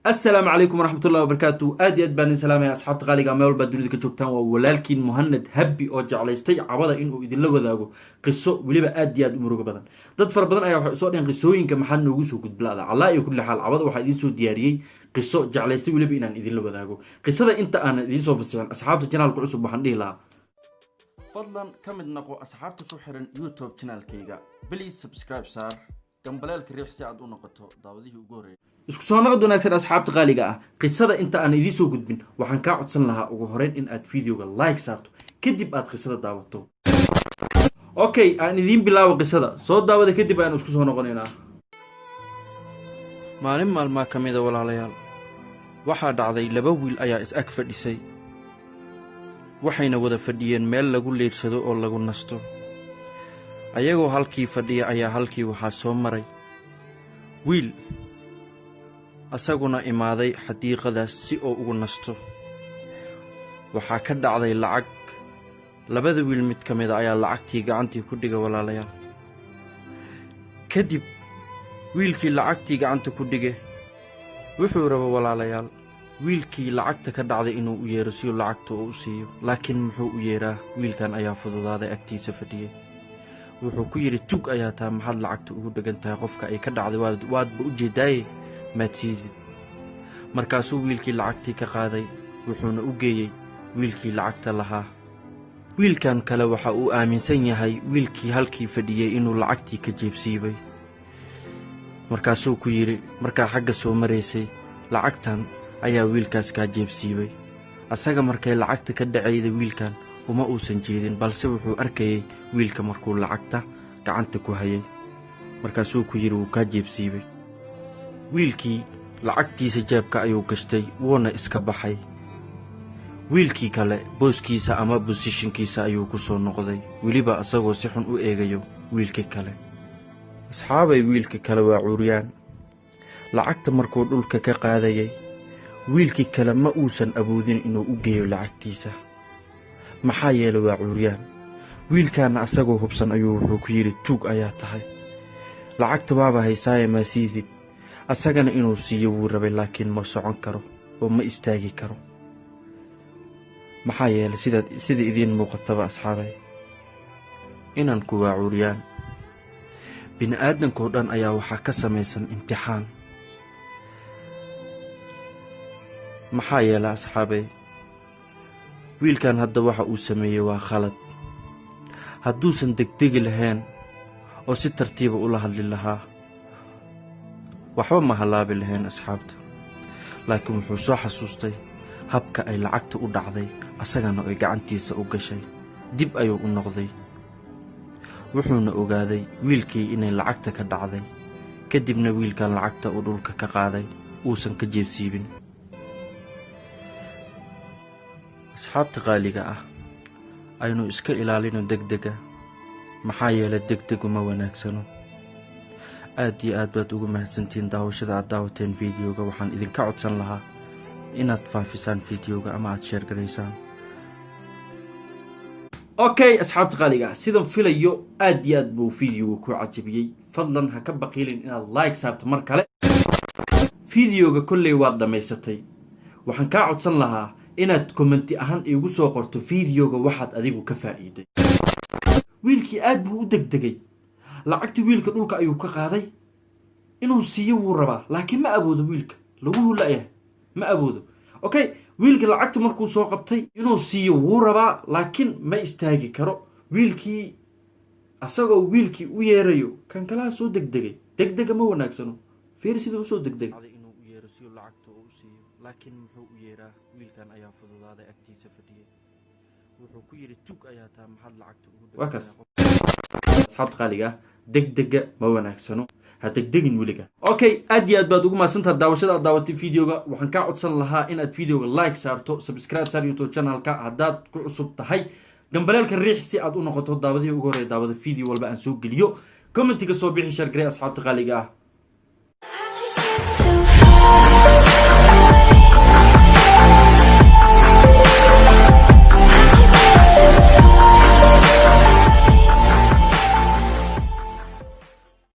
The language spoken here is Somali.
السلام عليكم ورحمة الله وبركاته. آد بان سلام يا أصحاب تقاليق ميول بدوني كجوكتان ولكن مهند هبي أو جعليستي عبادة إنه إذن لو ذاقو قصو وليبا آد مروق بدن dad fara badan ayaa waxay soo dheen qisooyinka maxaa noogu soo gudblaada Allah iyo kulli xaal cabada waxa idin soo diyaariyay qiso jeclaystay waliba inaan idin la wadaago qisada inta aan idin soo fasaxin asxaabta channelka cusub waxaan dhihi lahaa fadlan ka mid noqo asxaabta ku xiran YouTube channelkayga please subscribe saar gambalaalka riix si aad u noqoto daawadihii ugu horeeyay isku soo noqod wanaagsan asxaabta qaaliga ah qisada inta aan idin soo gudbin waxaan ka codsan lahaa ugu horeyn in aad videoga like saarto kadib aad qisada daawato okay aan idin bilaabo qisada soo daawada kadib aan isku soo noqonaynaa maalin maalma kamida walaalayaal waxa dhacday laba wiil ayaa is ag fadhisay waxayna wada fadhiyeen meel lagu leedsado oo lagu nasto ayagoo halkii fadhiya ayaa halkii waxa soo maray wiil asaguna imaaday xadiiqadaas si oo ugu nasto waxa ka dhacday lacag labada wiil mid kamid ayaa lacagtii gacantii ku dhigay walaalayaal kadib wiilkii lacagtii gacanta ku dhigay wuxuu rabo walaalayaal wiilkii lacagta ka dhacday inuu u yeero si lacagta uu siiyo laakiin muxuu u yeeraa wiilkan ayaa fududaaday agtiisa fadhiyay wuxuu ku yiri tug ayaa taa maxad lacagta ugu dhagan tahay qofka ay ka dhacday waadba u jeeday maatiidi markaasuu wiilkii lacagtii ka qaaday wuxuuna u geeyay wiilkii lacagta lahaa wiilkan kale waxa uu aaminsan yahay wiilkii halkii fadhiyay inuu lacagtii ka jeebsiibay markaasuu ku yiri markaa xagga soo mareysay lacagtan ayaa wiilkaas ka jeebsiibay asaga markay lacagta ka dhacayday wiilkan uma uusan jeedin balse wuxuu arkayay wiilka markuu lacagta gacanta ku hayay markaasuu ku yiri uu ka jeebsiibay wiilkii lacagtiisa jeebka ayuu gashtay wuuna iska baxay wiilkii kale booskiisa ama positionkiisa ayuu ku soo noqday waliba asagoo si xun u eegayo wiilkii kale asxaabay wiilkii kale waa cuuriyaan lacagta markuu dhulka ka qaadayay wiilkii kale ma uusan awoodin inuu u geeyo lacagtiisa maxaa yeelay waa cuuriyaan wiilkaana asagoo hubsan ayuu wuxuu ku yiri tug ayaa tahay lacagta waaba haysaaye maasiidid asagana inuu siiyo wuu rabay laakiin ma socon karo oo ma istaagi karo maxaa yeelay sida idin muuqataba asxaabay inaan ku waa cuuriyaan bini'aadamkoo dhan ayaa waxaa ka samaysan imtixaan maxaa yeelay asxaabay wiilkan hadda waxa uu sameeyey waa khalad hadduusan degdegi lahayn oo si tartiiba ula hadli lahaa waxba ma halaabi lahayn asxaabta laakiin wuxuu soo xasuustay habka ay lacagta u dhacday asagana ay gacantiisa u gashay dib ayuu u noqday wuxuuna ogaaday wiilkii inay lacagta ka dhacday kadibna wiilkan lacagta uu dhulka ka qaaday uusan ka jeebsiibin asxaabta qaaliga ah aynu iska ilaalino degdega maxaa yeelay degdegu ma wanaagsano aad iyo aad baad ugu mahadsantiin daawashada aad daawateen videoga waxaan idinka codsan lahaa inaad faafisaan videoga ama aad share gareysaan okay asxaabta qaaliga sidoo filayo aad iyo aad buu videoga ku cajabiyay fadlan ha ka baqiilin inaad like saarto mar kale videoga kulley waad dhameysatay waxaan ka codsan lahaa inaad comment ahaan igu soo qorto videoga waxaad adigu ka faa'iiday wiilkii aad buu u degdegay lacagtii wiilka dhulka ayuu ka qaaday inuu siiyo wuu rabaa laakiin ma awoodo wiilka lagu hulayaa ma awoodo okay wiilka lacagta markuu soo qabtay inuu siiyo wuu rabaa laakiin ma istaagi karo wiilkii asagoo wiilkii u yeerayo kan kala soo degdega ma wanaagsano fiir sida uu soo degdegay inuu u yeero si lacagta uu siiyo laakiin muxuu u yeeraa wiilkan ayaa fududaaday agtiisa fadhiyay wuxuu ku yiri tug ayaa taa maxad lacagta ugu dhagan asxaabta qaaliga degdega ma wanaagsano ha degdegin weliga okay aad iyo aad baad ugu mahadsantahay daawashada aad daawatay videoga waxaan ka codsan lahaa inaad videoga like saarto subscribe saar YouTube channelka haddaad ku cusub tahay gambalaalka riix si aad u noqoto daawadihii ugu horeeyay daawada video walba aan soo geliyo commentiga soo bixi share garee asxaabta qaaliga ah